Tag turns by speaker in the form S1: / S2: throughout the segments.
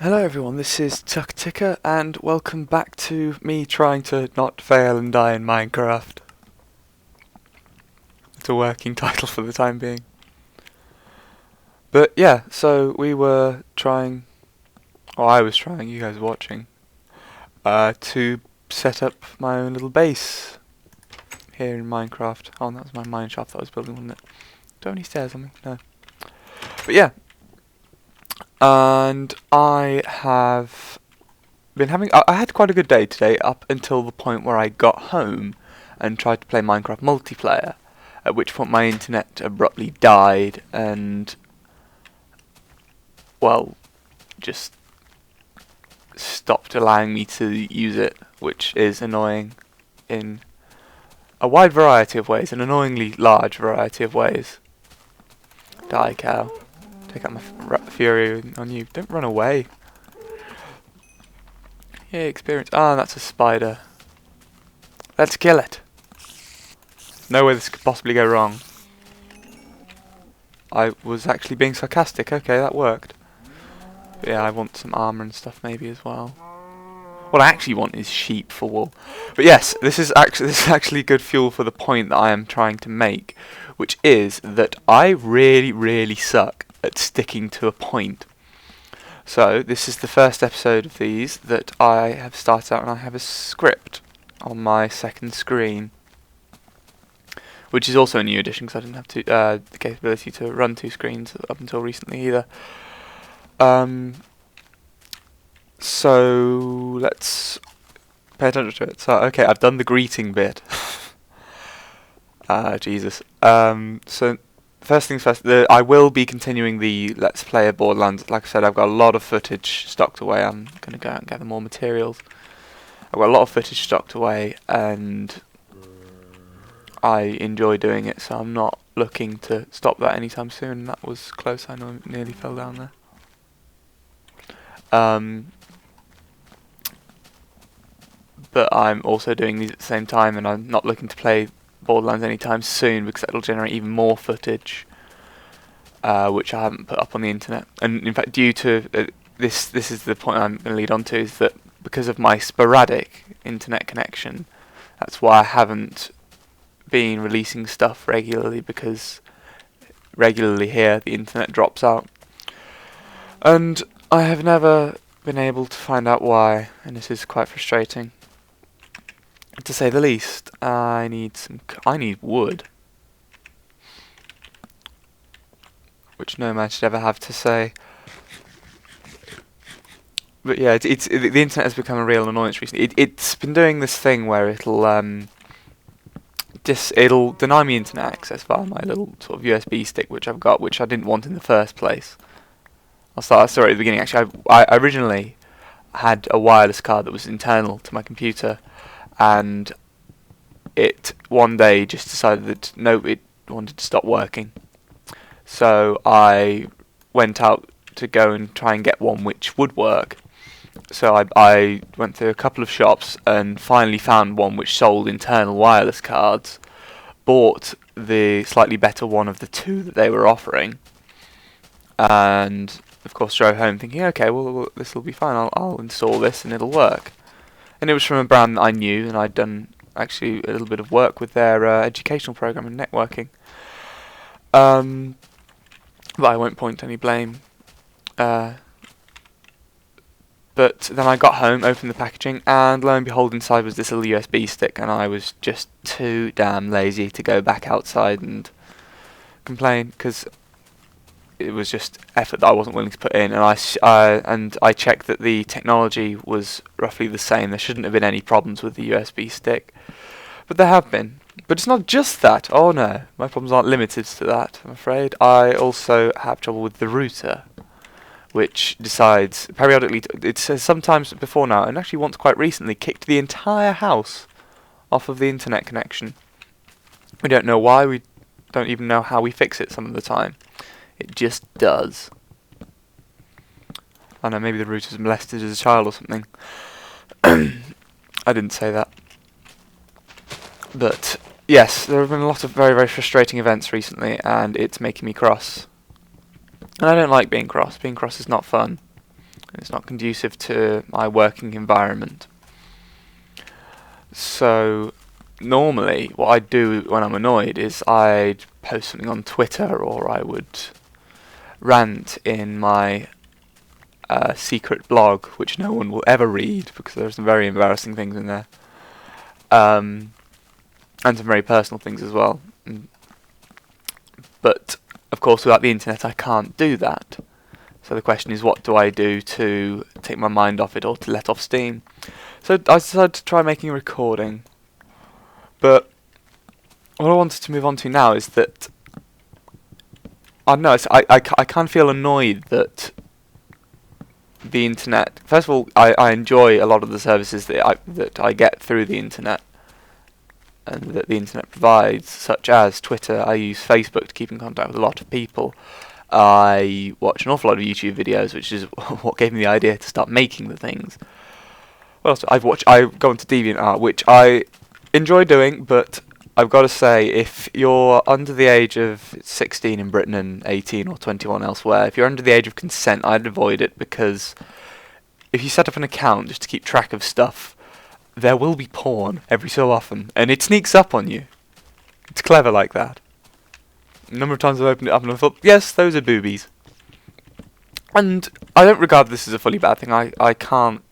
S1: Hello everyone, this is TuckerTicker and welcome back to me trying to not fail and die in Minecraft. It's a working title for the time being. But yeah, so we were trying, or I was trying, you guys were watching, to set up my own little base here in Minecraft. Oh, that was my mine shaft that I was building, wasn't it? Do I have any stairs on me? No. But yeah. And I have been having... I had quite a good day today up until the point where I got home and tried to play Minecraft multiplayer, at which point my internet abruptly died and, well, just stopped allowing me to use it, which is annoying in a wide variety of ways, an annoyingly large variety of ways. Die, cow. Take out my fury on you. Don't run away. Yay, experience. Ah, that's a spider. Let's kill it. No way this could possibly go wrong. I was actually being sarcastic. Okay, that worked. But yeah, I want some armor and stuff maybe as well. What I actually want is sheep for wool. But yes, this is actually good fuel for the point that I am trying to make, which is that I really suck at sticking to a point. So this is the first episode of these that I have started out, and I have a script on my second screen, which is also a new addition because I didn't have the capability to run two screens up until recently either. So let's pay attention to it. So okay, I've done the greeting bit. Jesus. So first things first, I will be continuing the Let's Play of Borderlands. Like I said, I've got a lot of footage stocked away. I'm going to go out and gather more materials. I've got a lot of footage stocked away, and I enjoy doing it, so I'm not looking to stop that anytime soon. That was close. I nearly fell down there. But I'm also doing these at the same time, and I'm not looking to play Borderlands anytime soon because that'll generate even more footage, which I haven't put up on the internet. And in fact, due to this is the point I'm going to lead on to, is that because of my sporadic internet connection, that's why I haven't been releasing stuff regularly, because regularly here the internet drops out, and I have never been able to find out why, and this is quite frustrating, to say the least. I need wood, which no man should ever have to say. But yeah, the internet has become a real annoyance recently. It's been doing this thing where it'll deny me internet access via my little sort of USB stick which I've got, which I didn't want in the first place. I'll start a story at the beginning. Actually, I originally had a wireless card that was internal to my computer, and it one day just decided that no, it wanted to stop working. So I went out to go and try and get one which would work. So I went to a couple of shops and finally found one which sold internal wireless cards, bought the slightly better one of the two that they were offering, and of course drove home thinking, okay, well this will be fine, I'll install this and it'll work. And it was from a brand that I knew, and I'd done actually a little bit of work with their educational program and networking. But I won't point any blame. But then I got home, opened the packaging, and lo and behold, inside was this little USB stick, and I was just too damn lazy to go back outside and complain, because it was just effort that I wasn't willing to put in. And I checked that the technology was roughly the same. There shouldn't have been any problems with the USB stick, but there have been. But it's not just that. Oh no, my problems aren't limited to that, I'm afraid. I also have trouble with the router, which decides periodically, it says sometimes before now, and actually once quite recently, kicked the entire house off of the internet connection. We don't know why, we don't even know how we fix it some of the time. It just does. I don't know, maybe the router was molested as a child or something. I didn't say that. But yes, there have been a lot of very frustrating events recently, and it's making me cross. And I don't like being cross. Being cross is not fun. It's not conducive to my working environment. So normally what I'd do when I'm annoyed is I'd post something on Twitter, or I would rant in my secret blog, which no one will ever read because there are some very embarrassing things in there, and some very personal things as well. But of course, without the internet, I can't do that. So the question is, what do I do to take my mind off it or to let off steam? So I decided to try making a recording. But what I wanted to move on to now is that I don't know. I kind of feel annoyed that the internet. First of all, I enjoy a lot of the services that I get through the internet, and that the internet provides, such as Twitter. I use Facebook to keep in contact with a lot of people. I watch an awful lot of YouTube videos, which is what gave me the idea to start making the things. What else? I go into DeviantArt, which I enjoy doing, but I've got to say, if you're under the age of 16 in Britain and 18 or 21 elsewhere, if you're under the age of consent, I'd avoid it, because if you set up an account just to keep track of stuff, there will be porn every so often, and it sneaks up on you. It's clever like that. A number of times I've opened it up and I thought, yes, those are boobies. And I don't regard this as a fully bad thing. I can't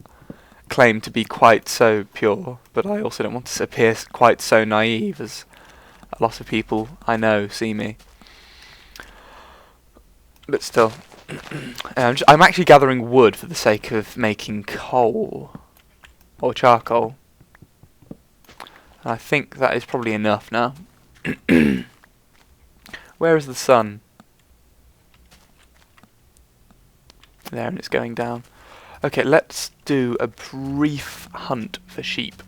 S1: claim to be quite so pure, but I also don't want to appear quite so naive as a lot of people I know see me. But still, I'm actually gathering wood for the sake of making coal, or charcoal. And I think that is probably enough now. Where is the sun? There, and it's going down. Okay, let's do a brief hunt for sheep.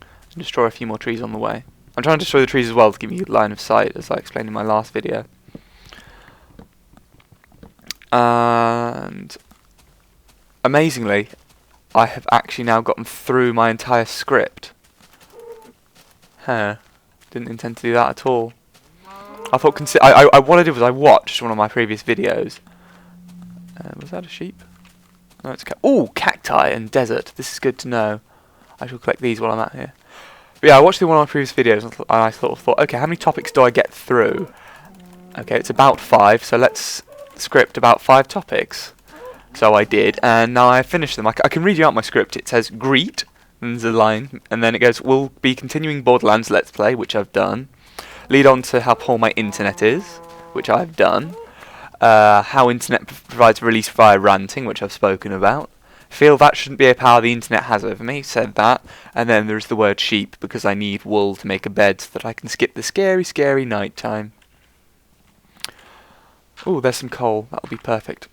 S1: And destroy a few more trees on the way. I'm trying to destroy the trees as well to give you line of sight, as I explained in my last video. And amazingly, I have actually now gotten through my entire script. Didn't intend to do that at all. I thought what I did was I watched one of my previous videos. Was that a sheep? No, it's cacti and desert. This is good to know. I shall collect these while I'm out here. But yeah, I watched one of my previous videos and I sort of thought, okay, how many topics do I get through? Okay, it's about 5, so let's script about 5 topics. So I did, and now I finished them. I can read you out my script. It says greet, and there's a line, and then it goes, we'll be continuing Borderlands Let's Play, which I've done. Lead on to how poor my internet is, which I've done. How internet provides release via ranting, which I've spoken about. Feel that shouldn't be a power the internet has over me, said that. And then there's the word sheep, because I need wool to make a bed so that I can skip the scary, scary night time. Ooh, there's some coal. That'll be perfect.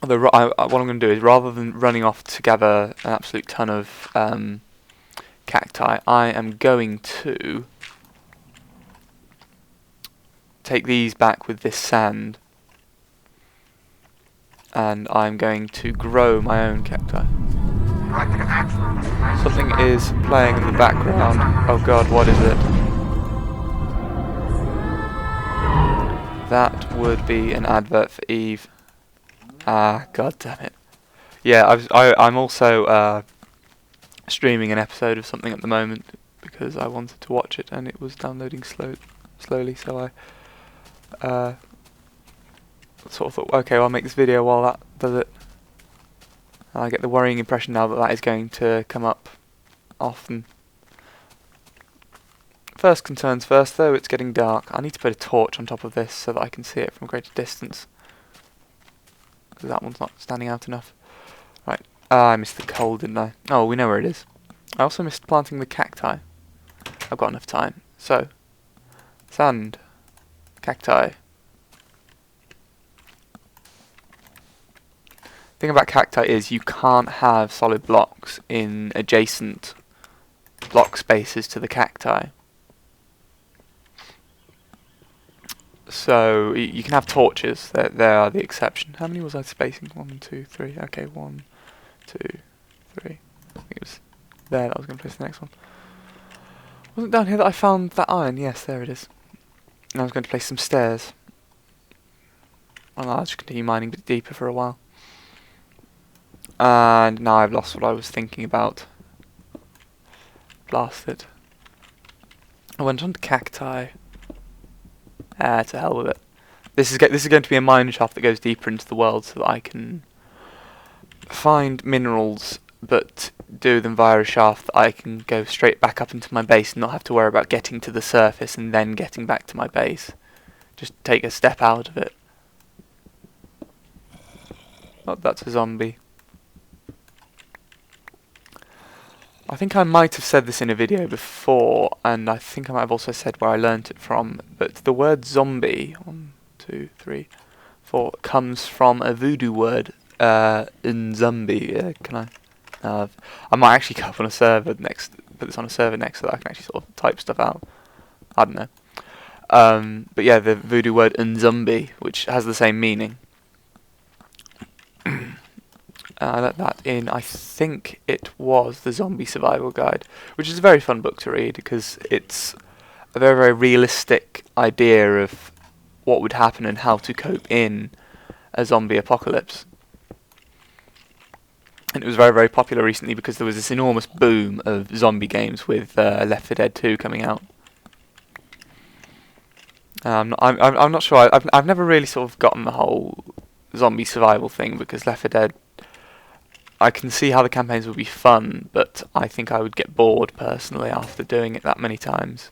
S1: Although what I'm going to do is, rather than running off to gather an absolute ton of cacti, I am going to take these back with this sand, and I'm going to grow my own cacti. Something is playing in the background. Oh god, what is it? That would be an advert for Eve. Ah, god damn it. Yeah, I'm also streaming an episode of something at the moment because I wanted to watch it and it was downloading slowly, so I sort of thought, okay, well, I'll make this video while that does it. And I get the worrying impression now that that is going to come up often. First concerns first, though, it's getting dark. I need to put a torch on top of this so that I can see it from a greater distance, because that one's not standing out enough. Right, I missed the coal, didn't I? Oh, we know where it is. I also missed planting the cacti. I've got enough time. So, sand, cacti. The thing about cacti is you can't have solid blocks in adjacent block spaces to the cacti. So you can have torches. They are the exception. How many was I spacing? 1, 2, 3. Okay, 1, 2, 3. I think it was there that I was going to place the next one. Wasn't it down here that I found that iron? Yes, there it is. And I was going to place some stairs. And I'll just continue mining a bit deeper for a while. And now I've lost what I was thinking about. Blast it. I went on to cacti. To hell with it. This is going to be a mine shaft that goes deeper into the world so that I can find minerals, but do them via a shaft that I can go straight back up into my base and not have to worry about getting to the surface and then getting back to my base. Just take a step out of it. Oh, that's a zombie. I think I might have said this in a video before, and I think I might have also said where I learnt it from, but the word zombie, 1, 2, 3, 4, comes from a voodoo word, nzumbi. Can I? I might actually go up on a server next, put this on a server next so that I can actually sort of type stuff out. I don't know. But yeah, the voodoo word nzumbi, which has the same meaning. I let that in, I think it was the Zombie Survival Guide, which is a very fun book to read because it's a very, very realistic idea of what would happen and how to cope in a zombie apocalypse. And it was very, very popular recently because there was this enormous boom of zombie games with Left 4 Dead 2 coming out. I'm not sure. I've never really sort of gotten the whole zombie survival thing because Left 4 Dead, I can see how the campaigns would be fun, but I think I would get bored personally after doing it that many times.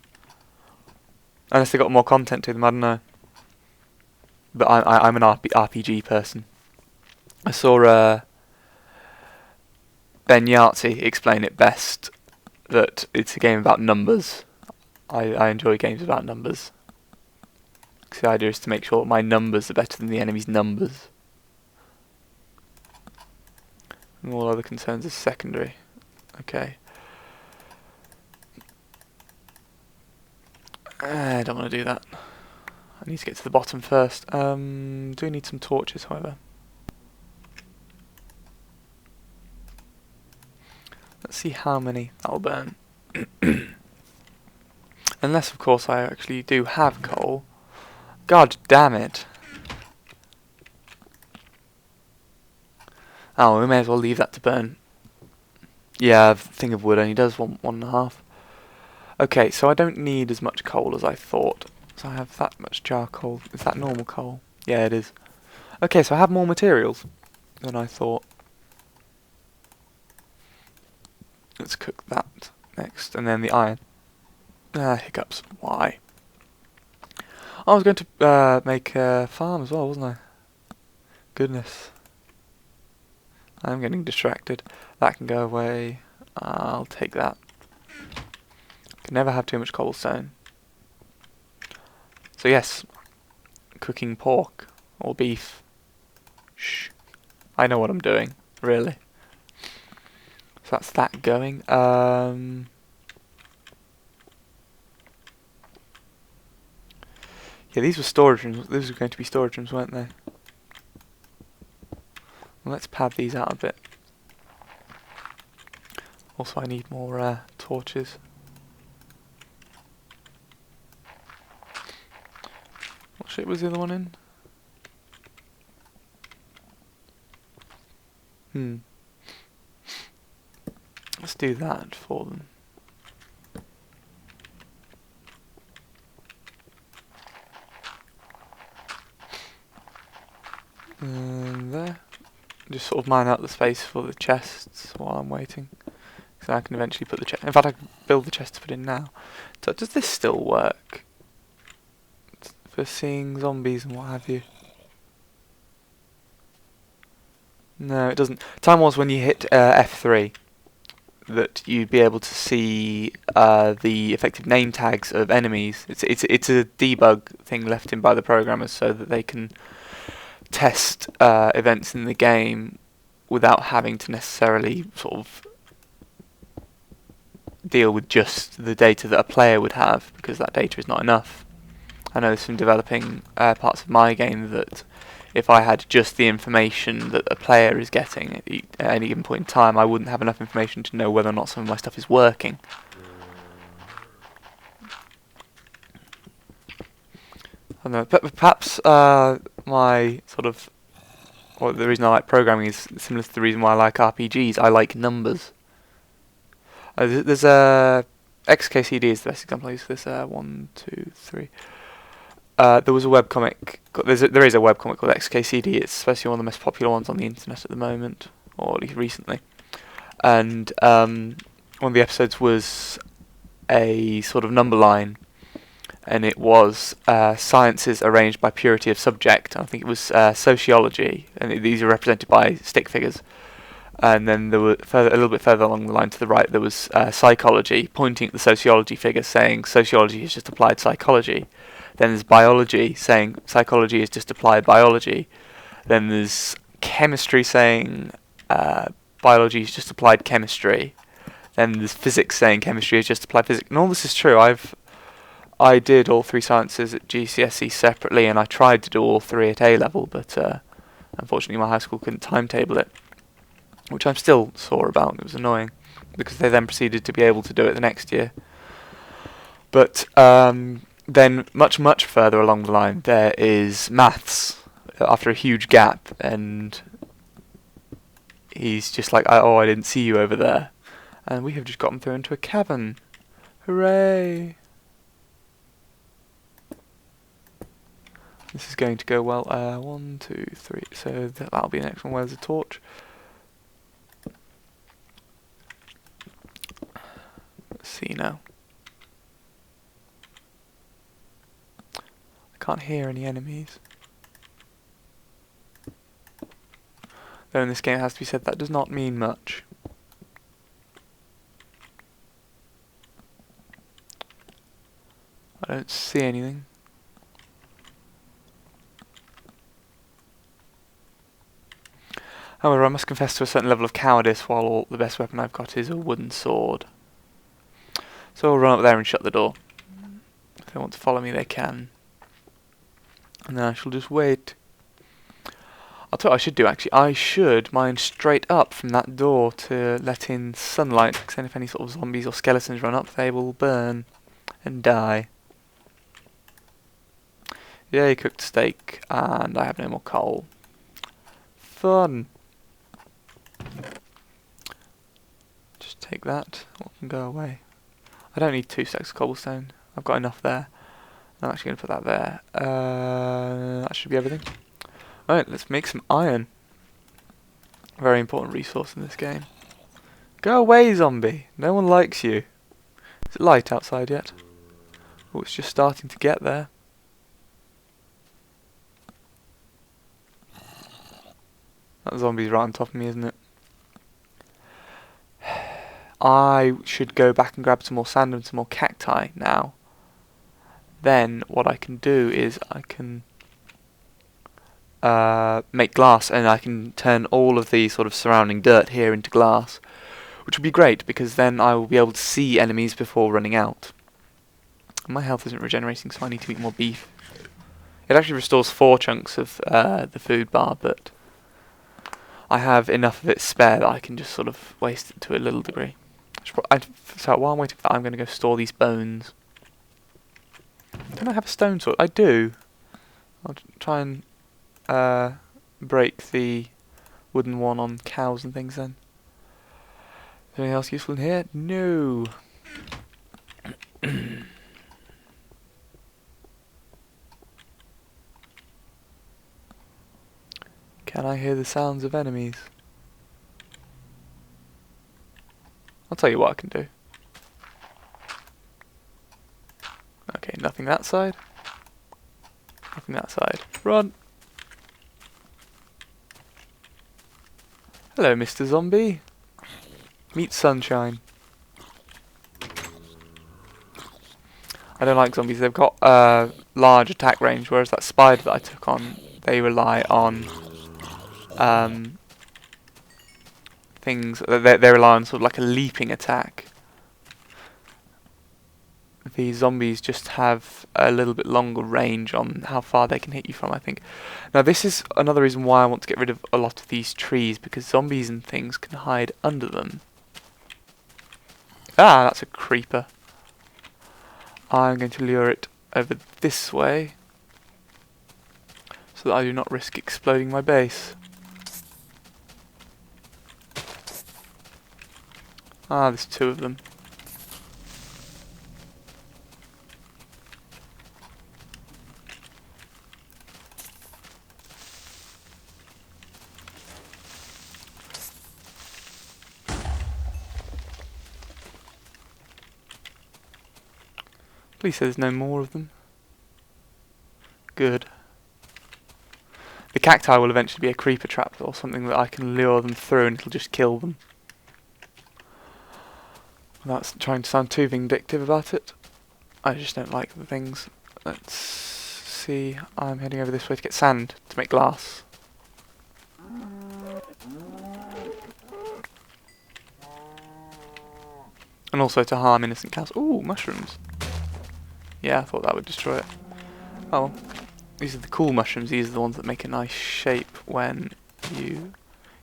S1: Unless they got more content to them, I don't know. But I'm an RPG person. I saw Ben Yahtzee explain it best, that it's a game about numbers. I enjoy games about numbers. The idea is to make sure my numbers are better than the enemy's numbers. And all other concerns are secondary. Okay. I don't want to do that. I need to get to the bottom first. Do we need some torches, however? Let's see how many that'll burn. Unless, of course, I actually do have coal. God damn it. Oh, we may as well leave that to burn. Yeah, thing of wood only does 1.5. Okay, so I don't need as much coal as I thought. So I have that much charcoal. Is that normal coal? Yeah, it is. Okay, so I have more materials than I thought. Let's cook that next, and then the iron. Hiccups. Why? I was going to make a farm as well, wasn't I? Goodness. I'm getting distracted. That can go away. I'll take that. Can never have too much cobblestone. So yes, cooking pork or beef. Shh. I know what I'm doing, really. So that's that going. Yeah, these were storage rooms. These were going to be storage rooms, weren't they? Well, let's pad these out a bit. Also, I need more torches. What shape was the other one in? Let's do that for them. And there. Just sort of mine out the space for the chests while I'm waiting. So I can eventually put the chest. In fact, I can build the chest to put in now. So does this still work? For seeing zombies and what have you? No, it doesn't. Time was when you hit F3 that you'd be able to see the effective name tags of enemies. It's a debug thing left in by the programmers so that they can test events in the game without having to necessarily sort of deal with just the data that a player would have, because that data is not enough. I know this from developing parts of my game that if I had just the information that a player is getting at any given point in time, I wouldn't have enough information to know whether or not some of my stuff is working. I don't know, but perhaps my sort of or the reason I like programming is similar to the reason why I like RPGs. I like numbers. There's a XKCD is the best example. I use this 1, 2, 3. There was a webcomic. There is a webcomic called XKCD. It's especially one of the most popular ones on the internet at the moment, or at least recently. And one of the episodes was a sort of number line, and it was sciences arranged by purity of subject. I think it was sociology, and these are represented by stick figures. And then there were a little bit further along the line to the right, there was psychology, pointing at the sociology figure, saying sociology is just applied psychology. Then there's biology, saying psychology is just applied biology. Then there's chemistry, saying biology is just applied chemistry. Then there's physics, saying chemistry is just applied physics. And all this is true. I did all 3 sciences at GCSE separately, and I tried to do all 3 at A level, but unfortunately my high school couldn't timetable it, which I'm still sore about. It was annoying, because they then proceeded to be able to do it the next year. But then much further along the line there is maths, after a huge gap, and he's just like, oh, I didn't see you over there. And we have just gotten through into a cavern. Hooray! This is going to go well. 1, 2, 3. So that'll be the next one. Where's the torch? Let's see now. I can't hear any enemies. Though in this game it has to be said that does not mean much. I don't see anything. However, I must confess to a certain level of cowardice, while the best weapon I've got is a wooden sword. So I'll run up there and shut the door. If they want to follow me, they can. And then I shall just wait. I'll tell you what I should do, actually. I should mine straight up from that door to let in sunlight, because then if any sort of zombies or skeletons run up, they will burn and die. Yay, cooked steak, and I have no more coal. Fun! Just take that, what can go away. I don't need 2 stacks of cobblestone, I've got enough there. I'm actually going to put that there. That should be everything. Alright, let's make some iron. Very important resource in this game. Go away, zombie! No one likes you. Is it light outside yet? Oh, it's just starting to get there. That zombie's right on top of me, isn't it? I should go back and grab some more sand and some more cacti now. Then what I can do is I can make glass, and I can turn all of the sort of surrounding dirt here into glass, which would be great, because then I will be able to see enemies before running out. My health isn't regenerating, so I need to eat more beef. It actually restores 4 chunks of the food bar, but I have enough of it spare that I can just sort of waste it to a little degree. So while I'm waiting for that, I'm going to go store these bones. Don't I have a stone sword? I do. I'll try and break the wooden one on cows and things then. Is there anything else useful in here? No. Can I hear the sounds of enemies? I'll tell you what I can do. Okay, nothing that side. Nothing that side. Run! Hello, Mr. Zombie. Meet Sunshine. I don't like zombies. They've got large attack range, whereas that spider that I took on, they rely on things. They rely on sort of like a leaping attack. The zombies just have a little bit longer range on how far they can hit you from, I think. Now this is another reason why I want to get rid of a lot of these trees, because zombies and things can hide under them. Ah, that's a creeper. I'm going to lure it over this way, so that I do not risk exploding my base. Ah, there's 2 of them. Please say there's no more of them. Good. The cacti will eventually be a creeper trap or something that I can lure them through and it'll just kill them. Without trying to sound too vindictive about it. I just don't like the things. Let's see. I'm heading over this way to get sand to make glass. And also to harm innocent cows. Ooh, mushrooms. Yeah, I thought that would destroy it. Oh well. These are the cool mushrooms. These are the ones that make a nice shape when you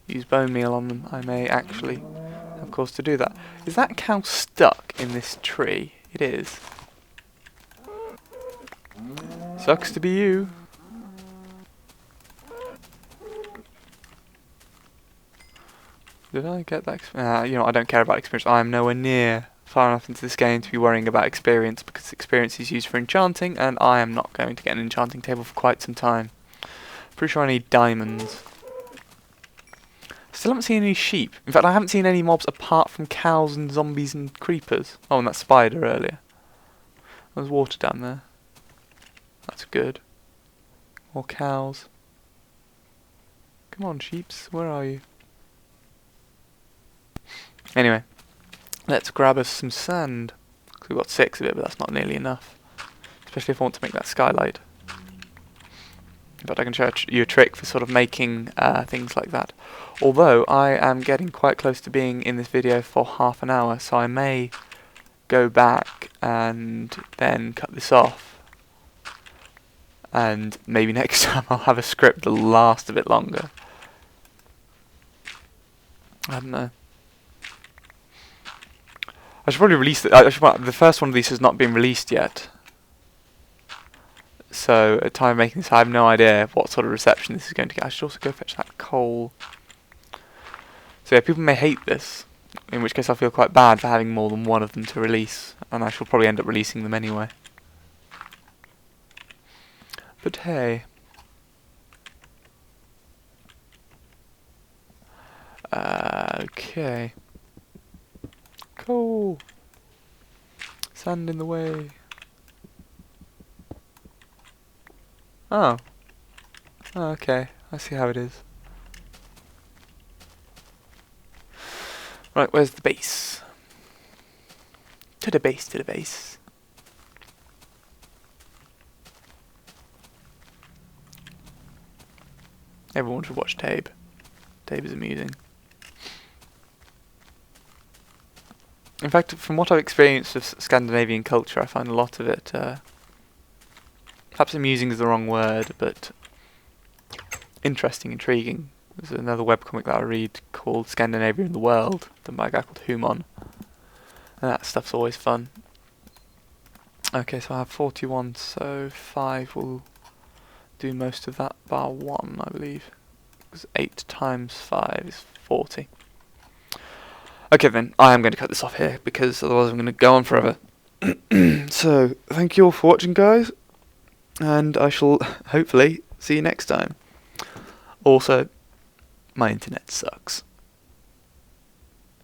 S1: use bone meal on them. I may actually have cause to do that. Is that cow stuck in this tree? It is. Sucks to be you. Did I get that? You know, I don't care about experience. I am nowhere near far enough into this game to be worrying about experience because experience is used for enchanting, and I am not going to get an enchanting table for quite some time. Pretty sure I need diamonds. Still haven't seen any sheep. In fact, I haven't seen any mobs apart from cows and zombies and creepers. Oh, and that spider earlier. There's water down there. That's good. More cows. Come on, sheeps. Where are you? Anyway, let's grab us some sand. We've got 6 of it, but that's not nearly enough. Especially if I want to make that skylight. In fact, I can show you a trick for sort of making things like that. Although, I am getting quite close to being in this video for half an hour, so I may go back and then cut this off. And maybe next time I'll have a script that'll last a bit longer. I don't know. I should probably release it. The first one of these has not been released yet. So, at the time of making this, I have no idea what sort of reception this is going to get. I should also go fetch that coal. So yeah, people may hate this, in which case I feel quite bad for having more than one of them to release, and I shall probably end up releasing them anyway. But hey. Okay. Coal. Sand in the way. Oh. Oh, okay. I see how it is. Right, where's the base? To the base, to the base. Everyone should watch Tabe. Tabe is amusing. In fact, from what I've experienced of Scandinavian culture, I find a lot of it, perhaps amusing is the wrong word, but interesting, intriguing. There's another webcomic that I read called Scandinavia in the World, done by a guy called Humon. And that stuff's always fun. Okay, so I have 41, so 5 will do most of that, bar 1, I believe. Because 8 times 5 is 40. Okay then, I am going to cut this off here, because otherwise I'm going to go on forever. So, thank you all for watching, guys. And I shall hopefully see you next time. Also, my internet sucks.